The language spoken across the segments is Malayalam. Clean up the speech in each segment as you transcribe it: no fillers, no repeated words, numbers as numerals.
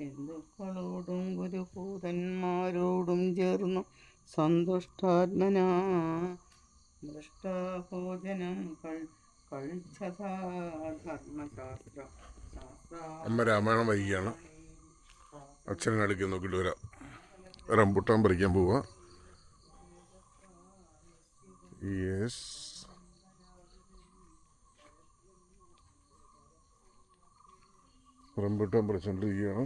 ഹിന്ദുക്കളോടും ഗുരുഭൂതന്മാരോടും ചേർന്നു സന്തുഷ്ടാത്മനാ ദുഷ്ടഭോജനം കഴിച്ചതാ ധർമ്മശാസ്ത്ര അമ്മ രാമായണം വൈകിയാണ്. അച്ഛനെ അടുക്കി നോക്കിയിട്ട് വരാം. റംബുട്ടാൻ പറിക്കാൻ പോവാ. Yes, rambutan പറിച്ചോണ്ടിരിക്കുകയാണ്.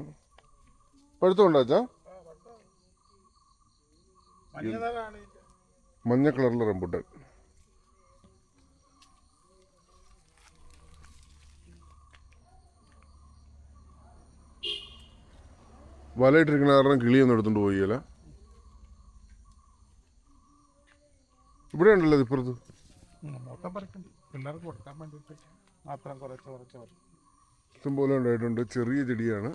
പഴുത്തമുണ്ടോ അച്ഛാ? മഞ്ഞ കളറിലെ റംബുട്ടാൻ. വലയിട്ടിരിക്കുന്ന കാരണം കിളിയൊന്നും എടുത്തോണ്ട് പോയില്ല. ഇവിടെ ഉണ്ടല്ലോ ഇപ്പുറത്ത്. ഇഷ്ടം പോലെ ഉണ്ടായിട്ടുണ്ട്. ചെറിയ ചെടിയാണ്.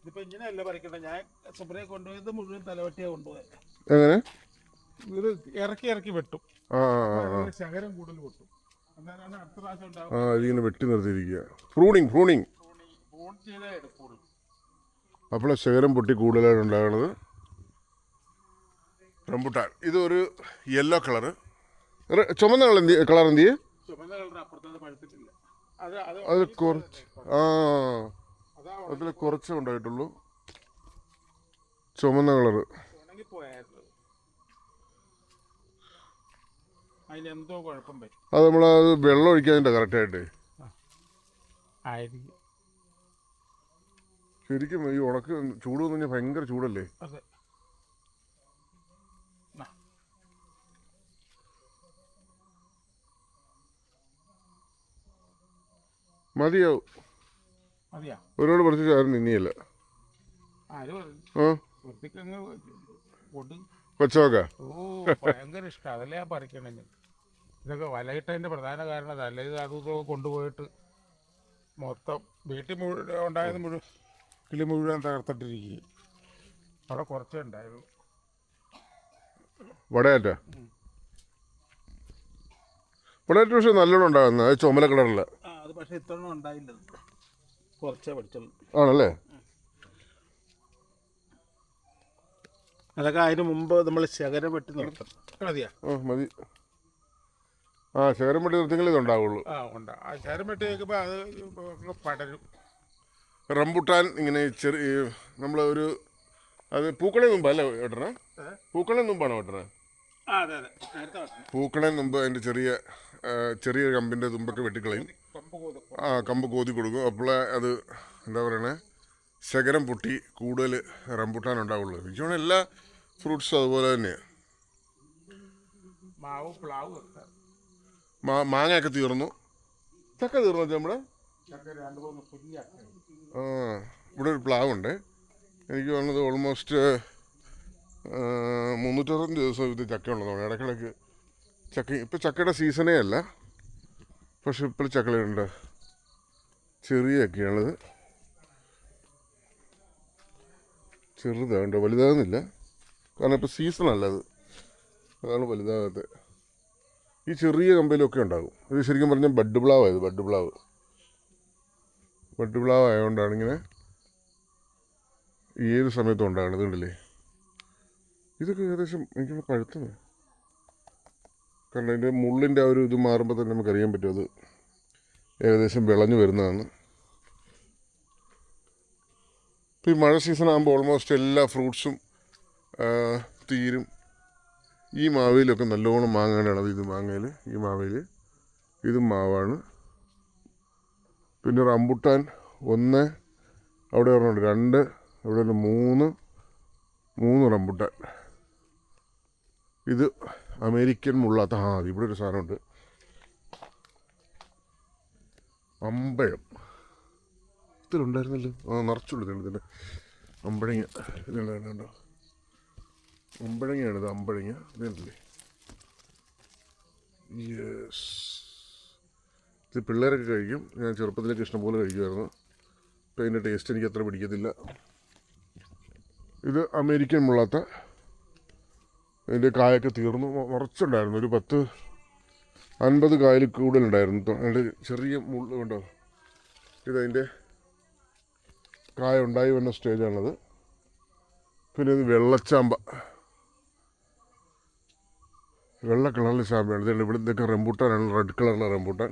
ഇതിപ്പോ ഇങ്ങനെയല്ല പറിക്കണ്ട. ഞാൻ സുബ്രയെ കൊണ്ടുപോയത് മുഴുവൻ തലവട്ടിയാ കൊണ്ടുപോയത്. എങ്ങനെ? ഇത് ഇറക്കി ഇറക്കി വെട്ടും. ശകരം കൂടുതൽ വെട്ടും. എന്നാലാണ് അടുത്ത പ്രാവശ്യം ഉണ്ടാവും. ഇതിങ്ങനെ വെട്ടി നിർത്തിയിരിക്കുക. പ്രൂണിങ് പ്രൂൺ ചെയ്തേ എടുക്കുള്ളൂ. അപ്പോൾ ശകരം പൊട്ടി കൂടുതലായിട്ട് ഉണ്ടാകുന്നത് റംബുട്ടാൻ. ഇതൊരു യെല്ലോ കളറ്. ചുമന്ന കളർ എന്ത് ചെയ്യും? ചുമന്ന കളർ അപ്പുറത്തത് പഴുത്തിട്ടില്ല. അത് കുറച്ച് അതിൽ കുറച്ചേ ഉണ്ടായിട്ടുള്ളൂ. ചുമന്ന കളറ് അതിനെന്തോ കുഴപ്പം പറ്റും. അത് നമ്മളത് വെള്ളം ഒഴിക്കാതിൻ്റെ കറക്റ്റായിട്ട് ആയിരിക്കും. ശരിക്കും ഈ ഉണക്ക് ചൂട് വന്നു കഴിഞ്ഞാൽ ഭയങ്കര ചൂടല്ലേ? അതെ. മതിയാവും. ഒരുപാട് പറിച്ച് ആരും നിന്നിയല്ല. കൊച്ചോക്ക ഭയങ്കര ഇഷ്ടം. അതല്ലേ ഞാൻ പറിക്കണെങ്കിൽ. ഇതൊക്കെ വലയിട്ടതിന്റെ പ്രധാന കാരണം അതല്ല. ഇത് അതൊക്കെ കൊണ്ടുപോയിട്ട് മൊത്തം വീട്ടിൽ മുഴുവൻ ഉണ്ടായത് മുഴുവൻ കിളി മുഴുവൻ തകർത്തിട്ടിരിക്കുകയും അവിടെ കുറച്ചേ ഉണ്ടായിരുന്നു. വടയാറ്റ പക്ഷെ നല്ലോണം ഉണ്ടാകുന്ന ചുമല കളറില്ല. അത് പക്ഷെ ഇത്രയൊന്നും ഉണ്ടായില്ല. കുറച്ചേ പഠിച്ചുള്ളൂ. ആണല്ലേ? അതൊക്കെ അതിന് മുമ്പ് നമ്മൾ ശകരം വെട്ടി നിർത്തണം. മതിയാ? മതി. ശകരം വെട്ടി നിർത്തിയെങ്കിൽ ഇതുണ്ടാവുള്ളൂ. ശകരം വെട്ടി വയ്ക്കുമ്പോൾ അത് പടരും. റംബുട്ടാൻ ഇങ്ങനെ ചെറിയ നമ്മളൊരു അത് പൂക്കളെ മുമ്പല്ലേ വെട്ടണേ? പൂക്കളെ മുമ്പാണോ വെട്ടണേ? പൂക്കളെ മുമ്പ് അതിൻ്റെ ചെറിയ കമ്പിൻ്റെ തുമ്പൊക്കെ വെട്ടിക്കളയും. കമ്പ് കോതി കൊടുക്കും. അപ്പോഴേ അത് എന്താ പറയണേ, ശകരം പൊട്ടി കൂടുതൽ റംബുട്ടാൻ ഉണ്ടാവുള്ളൂ. എനിക്കാണ് എല്ലാ ഫ്രൂട്ട്സും അതുപോലെ തന്നെയാണ്. മാങ്ങയൊക്കെ തീർന്നു. ചക്ക തീർന്നു നമ്മുടെ. ഇവിടെ ഒരു പ്ലാവുണ്ട്. എനിക്ക് തോന്നുന്നത് ഓൾമോസ്റ്റ് 360 ദിവസം ഇത് ചക്ക ഉള്ളതാണ്. ഇടയ്ക്കിടയ്ക്ക് ചക്ക. ഇപ്പം ചക്കയുടെ സീസണേ അല്ല, പക്ഷെ ഇപ്പോൾ ചക്കയുണ്ട്. ചെറിയ ചക്കയാണിത്. ചെറുതാണ്ട് വലുതാകുന്നില്ല, കാരണം ഇപ്പോൾ സീസണല്ല അത്. അതാണ് വലുതാകാത്തത്. ഈ ചെറിയ കമ്പയിലൊക്കെ ഉണ്ടാകും. ഇത് ശരിക്കും പറഞ്ഞാൽ ബഡ് പ്ലാവായത്. ബഡ് പ്ലാവ് ആയതുകൊണ്ടാണ് ഇങ്ങനെ ഏത് സമയത്തും ഉണ്ടാകുന്നത്. ഉണ്ടല്ലേ? ഇതൊക്കെ ഏകദേശം എനിക്കൊന്ന് പഴുത്തത്. കാരണം അതിൻ്റെ മുള്ളിൻ്റെ ആ ഒരു ഇത് മാറുമ്പോൾ തന്നെ നമുക്കറിയാൻ പറ്റും അത് ഏകദേശം വിളഞ്ഞു വരുന്നതാണ്. ഇപ്പോൾ ഈ മഴ സീസൺ ആകുമ്പോൾ ഓൾമോസ്റ്റ് എല്ലാ ഫ്രൂട്ട്സും തീരും. ഈ മാവയിലൊക്കെ നല്ലോണം മാങ്ങാനാണ്. ഇത് മാങ്ങയിൽ, ഈ മാവയിൽ ഇതും മാവാണ്. പിന്നെ റംബുട്ടാൻ 1 അവിടെ ഒരെണ്ണമുണ്ട്, 2 ഇവിടെ ഒരു 3 റംബുട്ടാൻ. ഇത് അമേരിക്കൻ മുള്ളാത്ത. ഇവിടെ ഒരു സാധനമുണ്ട്, അമ്പഴം. ഇതിലുണ്ടായിരുന്നല്ലോ. നിറച്ചുള്ളൂ ഇതിൻ്റെ അമ്പഴങ്ങ. ഇതുണ്ടായിരുന്നുണ്ടോ? അമ്പഴങ്ങയാണിത്. അമ്പഴങ്ങ ഇതല്ലേ? യെസ്. ഇത് പിള്ളേരൊക്കെ കഴിക്കും. ഞാൻ ചെറുപ്പത്തിലേക്ക് ഇഷ്ടംപോലെ കഴിക്കുമായിരുന്നു. അപ്പോൾ അതിൻ്റെ ടേസ്റ്റ് എനിക്ക് അത്ര പിടിക്കത്തില്ല. ഇത് അമേരിക്കൻ മുള്ളാത്ത. ഇതിൻ്റെ കായൊക്കെ തീർന്നു. നിറച്ചുണ്ടായിരുന്നു. ഒരു 50 കായൽ കൂടുതലുണ്ടായിരുന്നു. അതിൻ്റെ ചെറിയ മുള്ള് കണ്ടോ, ഇതതിൻ്റെ കായ ഉണ്ടായി വന്ന സ്റ്റേജാണത്. പിന്നെ ഇത് വെള്ളച്ചാമ്പ, വെള്ള കളറിലെ ചാമ്പയാണ്. ഇതുണ്ട് ഇവിടുത്തെയൊക്കെ റംബൂട്ടാനാണ്, റെഡ് കളറിലെ റംബൂട്ടാൻ.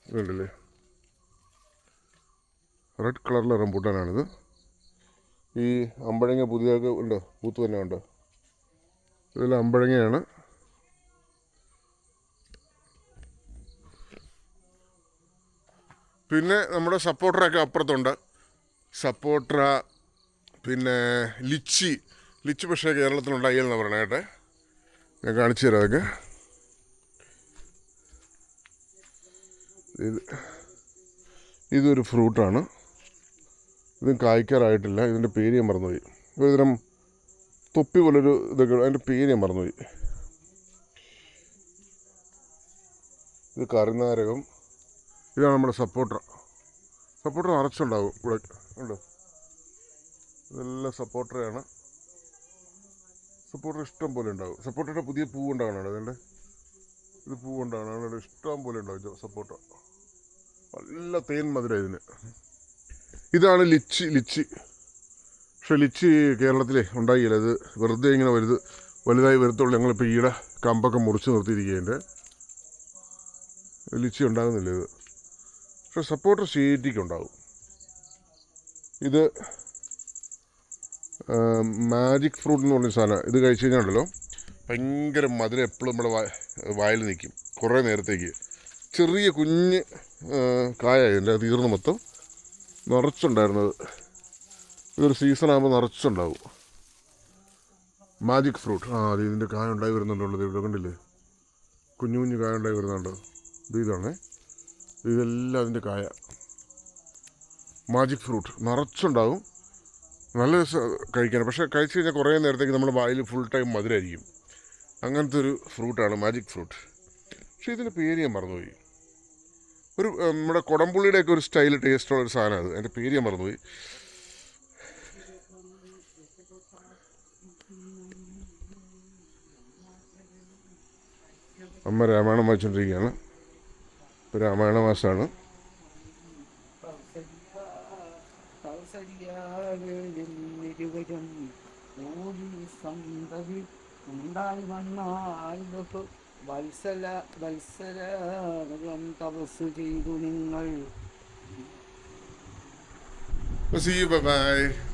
ഇതുണ്ടല്ലേ, റെഡ് കളറിലെ റംബൂട്ടാനാണിത്. ഈ അമ്പഴങ്ങ പുതിയതൊക്കെ ഉണ്ടോ, പൂത്ത് തന്നെ ഉണ്ടോ, ഇതെല്ലാം അമ്പഴങ്ങയാണ്. പിന്നെ നമ്മുടെ സപ്പോർട്ടറൊക്കെ അപ്പുറത്തുണ്ട്. സപ്പോർട്ടർ, പിന്നെ ലിച്ചി പക്ഷേ കേരളത്തിലുണ്ടായില്ലെന്ന് പറയണേ കേട്ടെ. ഞാൻ കാണിച്ചു തരാം അതൊക്കെ. ഇതൊരു ഫ്രൂട്ടാണ്. ഇതും കായ്ക്കാറായിട്ടില്ല. ഇതിൻ്റെ പേര് ഞാൻ മറന്നുപോയി. ഒരുതരം തൊപ്പി പോലൊരു ഇതൊക്കെ, അതിൻ്റെ പേര് ഞാൻ മറന്നുപോയി. ഇത് കറിനാരകം. ഇതാണ് നമ്മുടെ സപ്പോർട്ടർ നിറച്ചുണ്ടാവും ഇവിടെ ഉണ്ടോ. ഇതെല്ലാം സപ്പോർട്ടറാണ്. സപ്പോർട്ടർ ഇഷ്ടം പോലെ ഉണ്ടാവും. സപ്പോർട്ടറുടെ പുതിയ പൂ ഉണ്ടാകണം. അതിൻ്റെ ഇത് പൂ ഉണ്ടാകണം, ഇഷ്ടം പോലെ ഉണ്ടാവും സപ്പോർട്ടർ. നല്ല തേൻ മധുരം ഇതിന്. ഇതാണ് ലിച്ചി. പക്ഷെ ലിച്ചി കേരളത്തിലെ ഉണ്ടായില്ല. ഇത് വെറുതെ ഇങ്ങനെ വലുതായി വരത്തുള്ളൂ. ഞങ്ങളിപ്പോൾ ഈയിടെ കമ്പൊക്കെ മുറിച്ച് നിർത്തിയിരിക്കുകയുണ്ട്. ലിച്ചി ഉണ്ടാകുന്നില്ല ഇത്. പക്ഷെ സപ്പോർട്ടർ ശരിക്കുണ്ടാവും. ഇത് മാജിക് ഫ്രൂട്ട് എന്ന് പറഞ്ഞ സാധനം. ഇത് കഴിച്ച് കഴിഞ്ഞാൽ ഭയങ്കര മധുരം എപ്പോഴും നമ്മുടെ വായിൽ നിൽക്കും കുറേ നേരത്തേക്ക്. ചെറിയ കുഞ്ഞ് കായായതിൻ്റെ തീർന്ന് മൊത്തം നിറച്ചുണ്ടായിരുന്നത്. ഇതൊരു സീസണാകുമ്പോൾ നിറച്ചുണ്ടാവും മാജിക് ഫ്രൂട്ട്. അത് ഇതിൻ്റെ കായ ഉണ്ടായി വരുന്നുണ്ടല്ലോ. ഇവിടെ കണ്ടില്ലേ, കുഞ്ഞു കായ ഉണ്ടായി വരുന്നുണ്ടോ. ഇതാണേ, ഇതെല്ലാം അതിൻ്റെ കായ. മാജിക് ഫ്രൂട്ട് നിറച്ചുണ്ടാവും. നല്ല രസം കഴിക്കാൻ. പക്ഷേ കഴിച്ച് കഴിഞ്ഞാൽ കുറേ നേരത്തേക്ക് നമ്മുടെ വായിൽ ഫുൾ ടൈം മധുരമായിരിക്കും. അങ്ങനത്തെ ഒരു ഫ്രൂട്ടാണ് മാജിക് ഫ്രൂട്ട്. പക്ഷേ ഇതിൻ്റെ പേര് ഞാൻ മറന്നുപോയി. ഒരു നമ്മുടെ കുടംപുള്ളിയുടെയൊക്കെ ഒരു സ്റ്റൈൽ ടേസ്റ്റുള്ള ഒരു സാധനം അത്. അതിൻ്റെ പേര് ഞാൻ മറന്നുപോയി. അമ്മ രാമായണം വായിച്ചുകൊണ്ടിരിക്കുകയാണ്. ഇപ്പോൾ രാമായണ മാസമാണ്. തപസ് ചെയ്തു നിങ്ങൾ. See you, bye-bye.